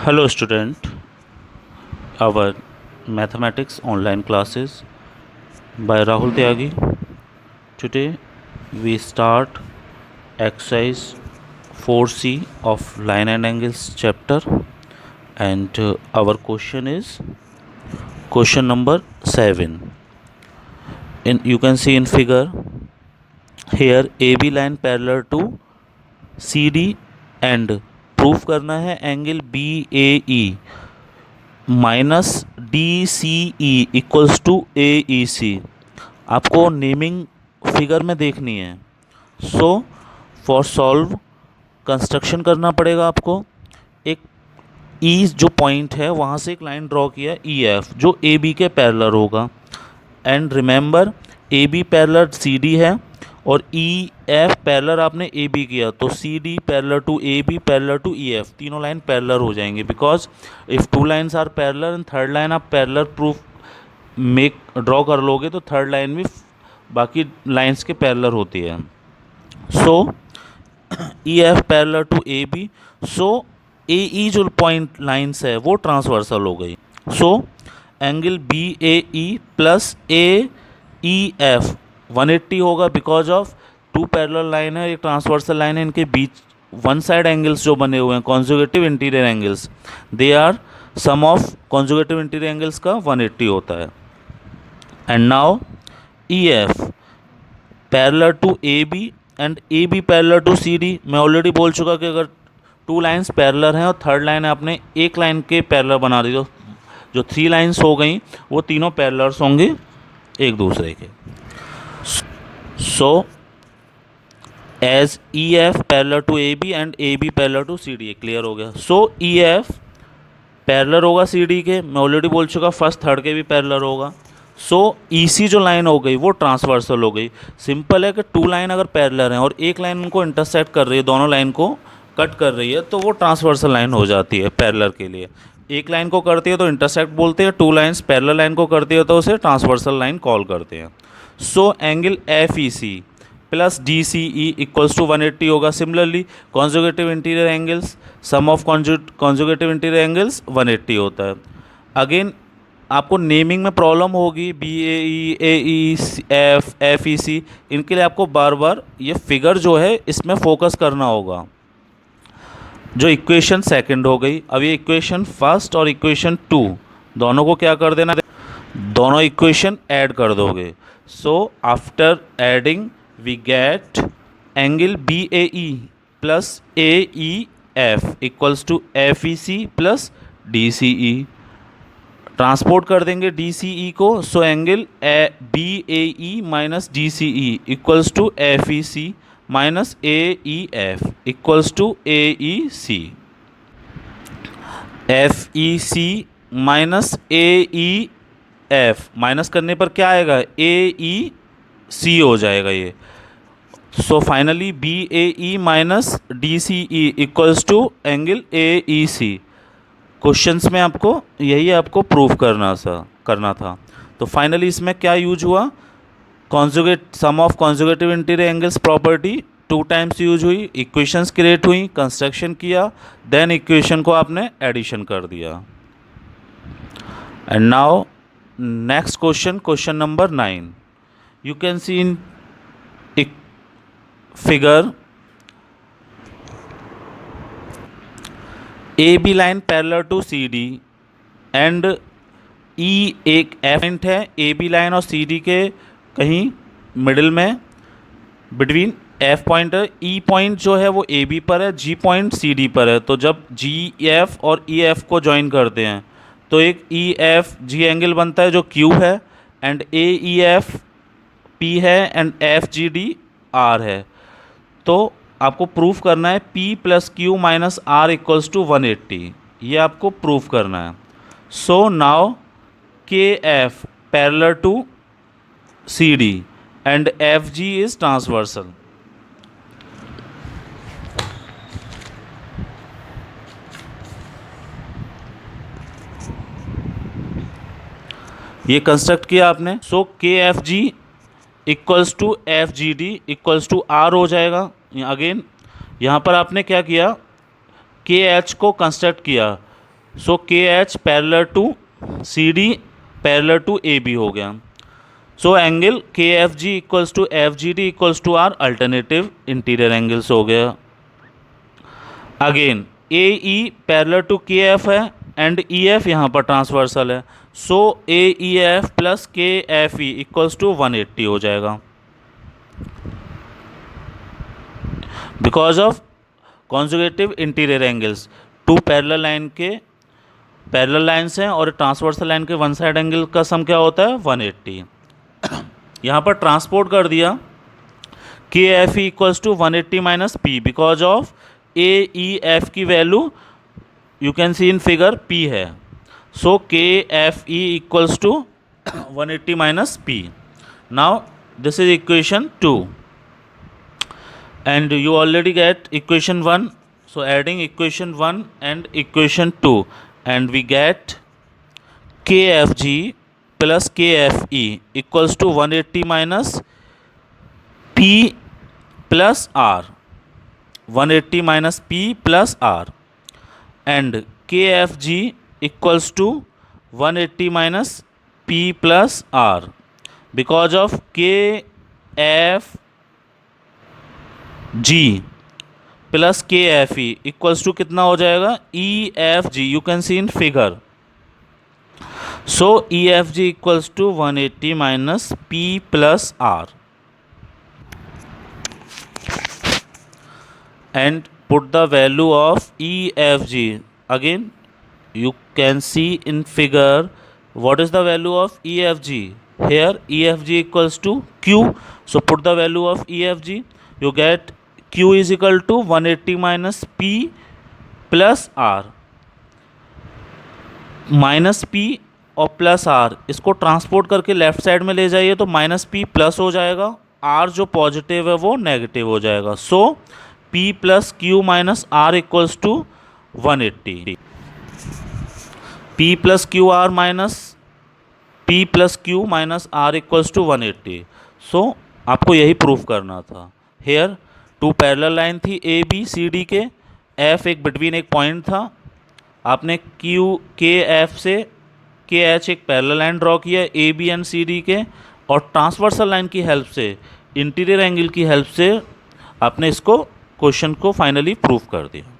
Hello student, our mathematics online classes by Rahul Tyagi. Today we start exercise 4C of line and angles chapter, and our question is question number 7. You can see in figure here AB line parallel to CD and proof करना है angle BAE minus DCE equals to AEC। आपको naming figure में देखनी है। So for solve construction करना पड़ेगा आपको। एक ई जो पॉइंट है वहाँ से एक लाइन ड्रॉ किया EF जो AB के पैरेलल होगा। And remember AB parallel CD है और EF पैरेलल आपने AB किया तो CD parallel to AB parallel to EF, तीनों लाइन पैरेलल हो जाएंगे। Because if two lines are parallel and third line आप पैरेलल प्रूफ ड्रॉ कर लोगे तो थर्ड लाइन भी बाकी लाइन्स के पैरेलल होती है। So EF parallel to AB, so AE जो पॉइंट लाइन्स है वो ट्रांसवर्सल हो गई। So angle BAE plus AEF 180 होगा because of two parallel line है, एक ट्रांसवर्सल लाइन है, इनके बीच वन साइड एंगल्स जो बने हुए हैं conjugative interior angles, they are sum of conjugative interior angles का 180 होता है। And now EF parallel to AB and AB parallel to CD। मैं ऑलरेडी बोल चुका कि अगर टू लाइन्स पैरेलल हैं और थर्ड लाइन आपने एक लाइन के पैरेलल बना दी तो जो थ्री लाइन्स हो गई वो तीनों पैरेलल्स होंगे एक दूसरे के। So as EF parallel to AB and AB parallel to CD, clear हो गया। सो EF पैरेलल होगा CD के, मैं ऑलरेडी बोल चुका फर्स्ट थर्ड के भी पैरेलल होगा। सो EC जो लाइन हो गई वो ट्रांसवर्सल हो गई। सिंपल है कि टू लाइन अगर पैरेलल हैं और एक लाइन उनको इंटरसेक्ट कर रही है, दोनों लाइन को कट कर रही है, तो वो ट्रांसवर्सल लाइन हो जाती है पैरेलल के लिए। एक लाइन को करती है तो इंटरसेक्ट बोलते हैं, टू लाइन्स पैरेलल लाइन को करती है तो उसे ट्रांसवर्सल लाइन कॉल करते हैं। So angle FEC plus DCE equals to 180 होगा। Similarly conjugative interior angles, sum of conjugative interior angles 180 होता है। अगेन आपको नेमिंग में प्रॉब्लम होगी, BAE AEF FEC, इनके लिए आपको बार बार ये फिगर जो है इसमें फोकस करना होगा। जो इक्वेशन सेकंड हो गई, अब ये इक्वेशन फर्स्ट और इक्वेशन 2 दोनों को क्या कर देना, दोनों इक्वेशन ऐड कर दोगे। So after adding we get angle BAE plus AEF equals to FEC plus DCE। Transport कर देंगे DCE को, so angle BAE minus DCE equals to FEC minus AEF equals to AEC। FEC minus AEF minus करने पर क्या आएगा, AEC हो जाएगा ये। So finally BAE minus DCE equals to angle AEC। Questions में आपको यही आपको प्रूफ करना था। तो फाइनली इसमें क्या यूज हुआ, sum of conjugative interior angles property 2 times use हुई, इक्वेशंस क्रिएट हुई, कंस्ट्रक्शन किया, देन इक्वेशन को आपने एडिशन कर दिया। And now next question number 9। You can see in figure AB line parallel to CD and E एक F point है AB line और CD के कहीं मिडिल में, बिटवीन F पॉइंट है, E पॉइंट जो है वो AB पर है, G पॉइंट CD पर है। तो जब GF और EF को ज्वाइन करते हैं तो एक EFG एंगल बनता है जो Q है, एंड AEF P है एंड FGD R है। तो आपको प्रूफ करना है P plus Q minus R equals to 180, ये आपको प्रूफ करना है। So now KF parallel to CD and FG is transversal. ये कंस्ट्रक्ट किया आपने। सो KFG equals to FGD equals to R हो जाएगा। अगेन यहाँ पर आपने क्या किया, KH को कंस्ट्रक्ट किया, so K H parallel to C D parallel to A B हो गया। So angle K F G equals to F G D equals to R alternative interior angles हो गया। Again A E parallel to K F है and E F यहाँ पर transversal है। So A E F plus K F E equals to 180 हो जाएगा। Because of conjugative interior angles, two parallel line के parallel lines हैं और transversal line के वन साइड एंगल का सम क्या होता है 180। यहाँ पर ट्रांसपोर्ट कर दिया K F E equals to 180 minus P, because of A E F की value you can see in figure P है। So K F E equals to 180 minus P. Now this is equation 2 and you already get equation 1, so adding equation 1 and equation 2 and we get kfg plus kfe equals to 180 minus p plus r, 180 minus p plus r, and kfg equals to 180 minus p plus r because of kf G plus K F E equals to कितना हो जाएगा E F G, you can see in figure. So E F G equals to 180 minus P plus R and put the value of E F G. Again you can see in figure what is the value of EFG. Here EFG equals to Q, so put the value of EFG. You get Q is equal to 180 minus P plus R, minus P और plus R इसको transport करके left side में ले जाइए तो minus P plus हो जाएगा, R जो पॉजिटिव है वो नेगेटिव हो जाएगा। So P plus Q minus R equals to 180। P plus Q R minus P plus Q minus R equals to 180। So आपको यही प्रूफ करना था। हेयर टू पैरेलल लाइन थी ए बी सी डी के, F एक between एक point था, आपने Q के F से के H एक पैरेलल लाइन ड्रॉ किया A B and C D के, और ट्रांसवर्सल लाइन की हेल्प से इंटीरियर एंगल की हेल्प से आपने इसको क्वेश्चन को फाइनली प्रूफ कर दिया।